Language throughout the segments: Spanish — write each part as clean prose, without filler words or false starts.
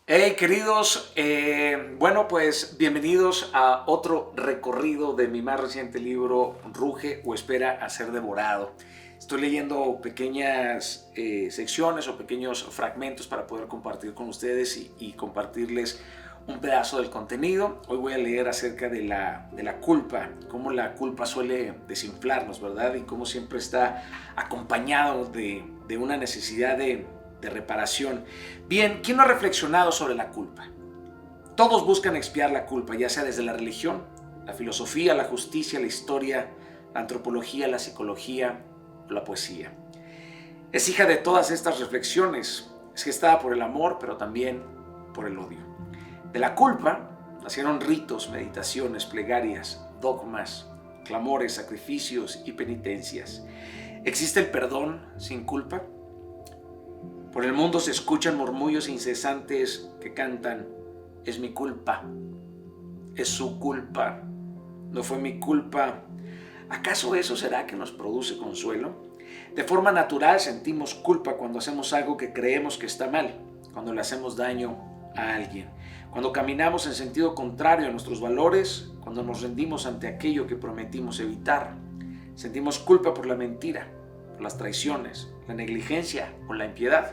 Hey queridos, pues bienvenidos a otro recorrido de mi más reciente libro, Ruge o espera a ser devorado. Estoy leyendo pequeñas secciones o pequeños fragmentos para poder compartir con ustedes y compartirles un pedazo del contenido. Hoy voy a leer acerca de la culpa, cómo la culpa suele desinflarnos, ¿verdad? Y cómo siempre está acompañado de una necesidad de reparación. Bien, ¿quién no ha reflexionado sobre la culpa? Todos buscan expiar la culpa, ya sea desde la religión, la filosofía, la justicia, la historia, la antropología, la psicología o la poesía. Es hija de todas estas reflexiones, es gestada por el amor, pero también por el odio. De la culpa nacieron ritos, meditaciones, plegarias, dogmas, clamores, sacrificios y penitencias. ¿Existe el perdón sin culpa? Por el mundo se escuchan murmullos incesantes que cantan: es mi culpa, es su culpa, no fue mi culpa. ¿Acaso eso será que nos produce consuelo? De forma natural sentimos culpa cuando hacemos algo que creemos que está mal, cuando le hacemos daño a alguien, cuando caminamos en sentido contrario a nuestros valores, cuando nos rendimos ante aquello que prometimos evitar. Sentimos culpa por la mentira, por las traiciones, la negligencia o la impiedad.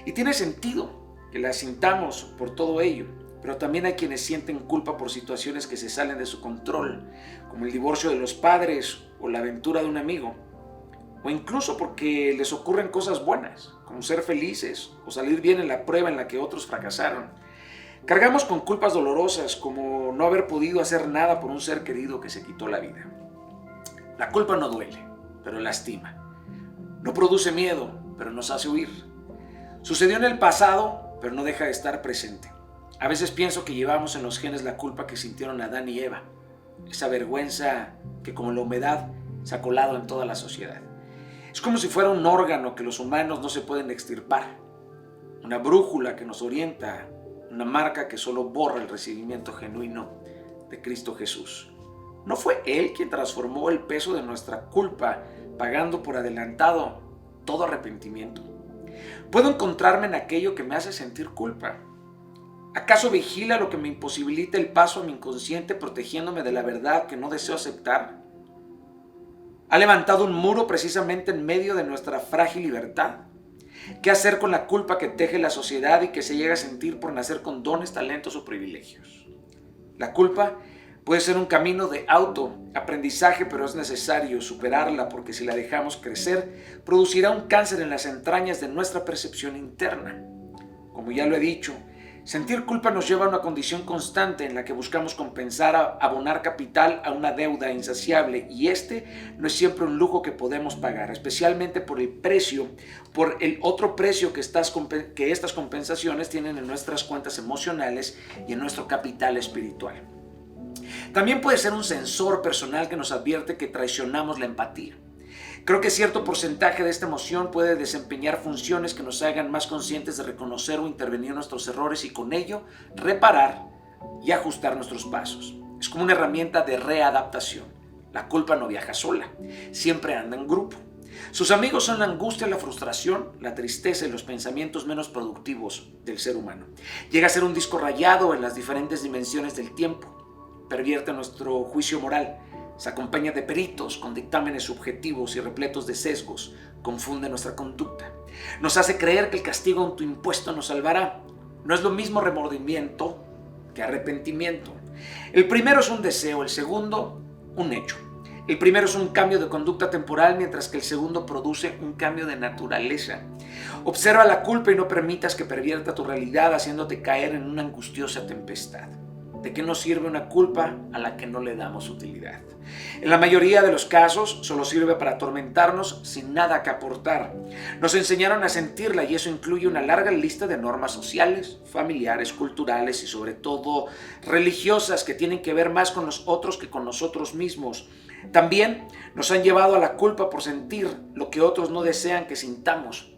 Y tiene sentido que la sintamos por todo ello, pero también hay quienes sienten culpa por situaciones que se salen de su control, como el divorcio de los padres o la aventura de un amigo, o incluso porque les ocurren cosas buenas, como ser felices o salir bien en la prueba en la que otros fracasaron. Cargamos con culpas dolorosas, como no haber podido hacer nada por un ser querido que se quitó la vida. La culpa no duele, pero lastima. No produce miedo, pero nos hace huir. Sucedió en el pasado, pero no deja de estar presente. A veces pienso que llevamos en los genes la culpa que sintieron Adán y Eva, esa vergüenza que como la humedad se ha colado en toda la sociedad. Es como si fuera un órgano que los humanos no se pueden extirpar, una brújula que nos orienta, una marca que solo borra el recibimiento genuino de Cristo Jesús. ¿No fue Él quien transformó el peso de nuestra culpa, pagando por adelantado todo arrepentimiento? ¿Puedo encontrarme en aquello que me hace sentir culpa? ¿Acaso vigila lo que me imposibilita el paso a mi inconsciente, protegiéndome de la verdad que no deseo aceptar? ¿Ha levantado un muro precisamente en medio de nuestra frágil libertad? ¿Qué hacer con la culpa que teje la sociedad y que se llega a sentir por nacer con dones, talentos o privilegios? La culpa puede ser un camino de autoaprendizaje, pero es necesario superarla, porque si la dejamos crecer, producirá un cáncer en las entrañas de nuestra percepción interna. Como ya lo he dicho, sentir culpa nos lleva a una condición constante en la que buscamos compensar, abonar capital a una deuda insaciable, y no es siempre un lujo que podemos pagar, especialmente por el otro precio que estas compensaciones tienen en nuestras cuentas emocionales y en nuestro capital espiritual. También puede ser un sensor personal que nos advierte que traicionamos la empatía. Creo que cierto porcentaje de esta emoción puede desempeñar funciones que nos hagan más conscientes de reconocer o intervenir nuestros errores y con ello reparar y ajustar nuestros pasos. Es como una herramienta de readaptación. La culpa no viaja sola, siempre anda en grupo. Sus amigos son la angustia, la frustración, la tristeza y los pensamientos menos productivos del ser humano. Llega a ser un disco rayado en las diferentes dimensiones del tiempo. Pervierte nuestro juicio moral, se acompaña de peritos con dictámenes subjetivos y repletos de sesgos, confunde nuestra conducta. Nos hace creer que el castigo autoimpuesto nos salvará. No es lo mismo remordimiento que arrepentimiento. El primero es un deseo, el segundo un hecho. El primero es un cambio de conducta temporal, mientras que el segundo produce un cambio de naturaleza. Observa la culpa y no permitas que pervierta tu realidad, haciéndote caer en una angustiosa tempestad. ¿De qué nos sirve una culpa a la que no le damos utilidad? En la mayoría de los casos solo sirve para atormentarnos sin nada que aportar. Nos enseñaron a sentirla y eso incluye una larga lista de normas sociales, familiares, culturales y sobre todo religiosas que tienen que ver más con los otros que con nosotros mismos. También nos han llevado a la culpa por sentir lo que otros no desean que sintamos.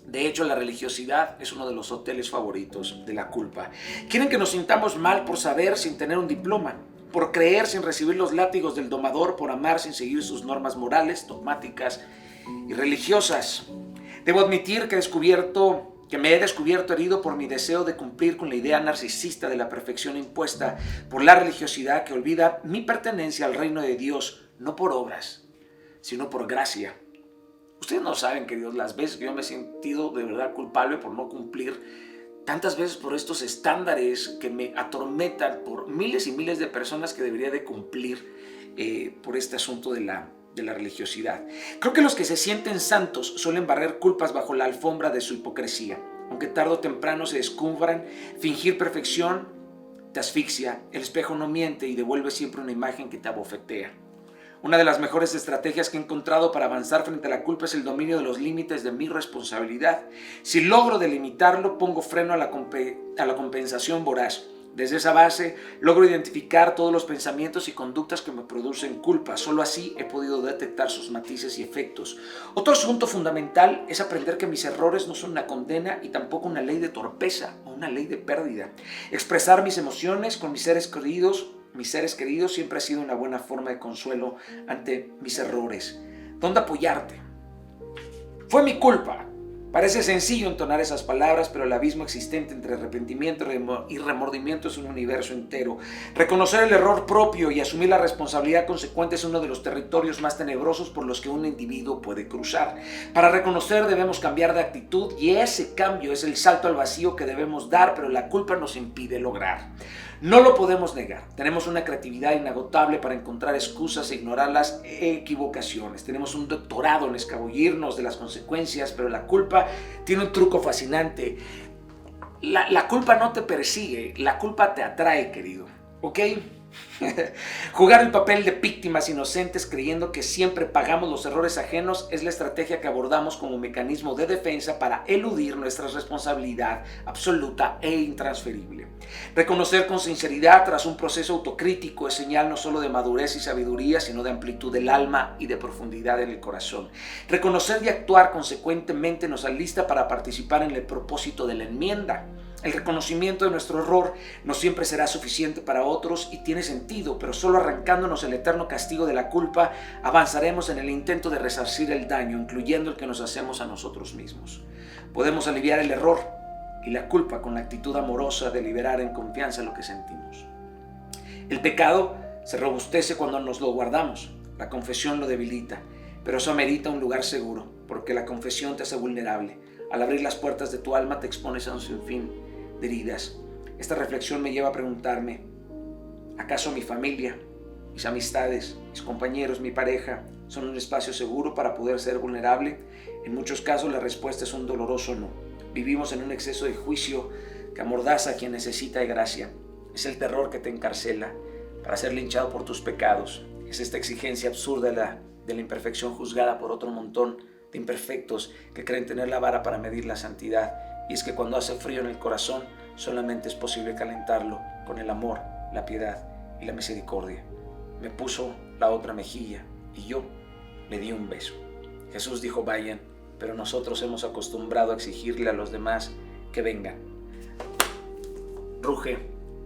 De hecho, la religiosidad es uno de los hoteles favoritos de la culpa. Quieren que nos sintamos mal por saber sin tener un diploma, por creer sin recibir los látigos del domador, por amar sin seguir sus normas morales, dogmáticas y religiosas. Debo admitir que he descubierto que me he descubierto herido por mi deseo de cumplir con la idea narcisista de la perfección impuesta por la religiosidad que olvida mi pertenencia al reino de Dios, no por obras, sino por gracia. Ustedes no saben, queridos, las veces que yo me he sentido de verdad culpable por no cumplir, tantas veces por estos estándares que me atormentan por miles y miles de personas que debería de cumplir por este asunto de la religiosidad. Creo que los que se sienten santos suelen barrer culpas bajo la alfombra de su hipocresía. Aunque tarde o temprano se descubran, fingir perfección te asfixia, el espejo no miente y devuelve siempre una imagen que te abofetea. Una de las mejores estrategias que he encontrado para avanzar frente a la culpa es el dominio de los límites de mi responsabilidad. Si logro delimitarlo, pongo freno a la compensación voraz. Desde esa base, logro identificar todos los pensamientos y conductas que me producen culpa. Solo así he podido detectar sus matices y efectos. Otro asunto fundamental es aprender que mis errores no son una condena y tampoco una ley de torpeza o una ley de pérdida. Expresar mis emociones con mis seres queridos siempre ha sido una buena forma de consuelo ante mis errores. ¿Dónde apoyarte? Fue mi culpa. Parece sencillo entonar esas palabras, pero el abismo existente entre arrepentimiento y remordimiento es un universo entero. Reconocer el error propio y asumir la responsabilidad consecuente es uno de los territorios más tenebrosos por los que un individuo puede cruzar. Para reconocer debemos cambiar de actitud y ese cambio es el salto al vacío que debemos dar, pero la culpa nos impide lograr. No lo podemos negar. Tenemos una creatividad inagotable para encontrar excusas e ignorar las equivocaciones. Tenemos un doctorado en escabullirnos de las consecuencias, pero la culpa tiene un truco fascinante. La culpa no te persigue, la culpa te atrae, querido. ¿Ok? Jugar el papel de víctimas inocentes creyendo que siempre pagamos los errores ajenos es la estrategia que abordamos como mecanismo de defensa para eludir nuestra responsabilidad absoluta e intransferible. Reconocer con sinceridad tras un proceso autocrítico es señal no solo de madurez y sabiduría, sino de amplitud del alma y de profundidad en el corazón. Reconocer y actuar consecuentemente nos alista para participar en el propósito de la enmienda. El reconocimiento de nuestro error no siempre será suficiente para otros y tiene sentido, pero solo arrancándonos el eterno castigo de la culpa avanzaremos en el intento de resarcir el daño, incluyendo el que nos hacemos a nosotros mismos. Podemos aliviar el error y la culpa con la actitud amorosa de liberar en confianza lo que sentimos. El pecado se robustece cuando nos lo guardamos, la confesión lo debilita, pero eso amerita un lugar seguro, porque la confesión te hace vulnerable. Al abrir las puertas de tu alma te expones a un sinfín de heridas. Esta reflexión me lleva a preguntarme, ¿acaso mi familia, mis amistades, mis compañeros, mi pareja son un espacio seguro para poder ser vulnerable? En muchos casos la respuesta es un doloroso no. Vivimos en un exceso de juicio que amordaza a quien necesita de gracia. Es el terror que te encarcela para ser linchado por tus pecados. Es esta exigencia absurda de la imperfección juzgada por otro montón de imperfectos que creen tener la vara para medir la santidad. Y es que cuando hace frío en el corazón, solamente es posible calentarlo con el amor, la piedad y la misericordia. Me puso la otra mejilla y yo le di un beso. Jesús dijo vayan, pero nosotros hemos acostumbrado a exigirle a los demás que vengan. Ruge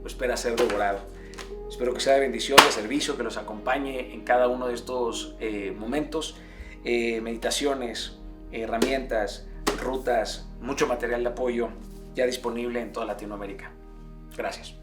o espera ser devorado. Espero que sea de bendición, de servicio, que los acompañe en cada uno de estos momentos. Meditaciones, herramientas, rutas, mucho material de apoyo ya disponible en toda Latinoamérica. Gracias.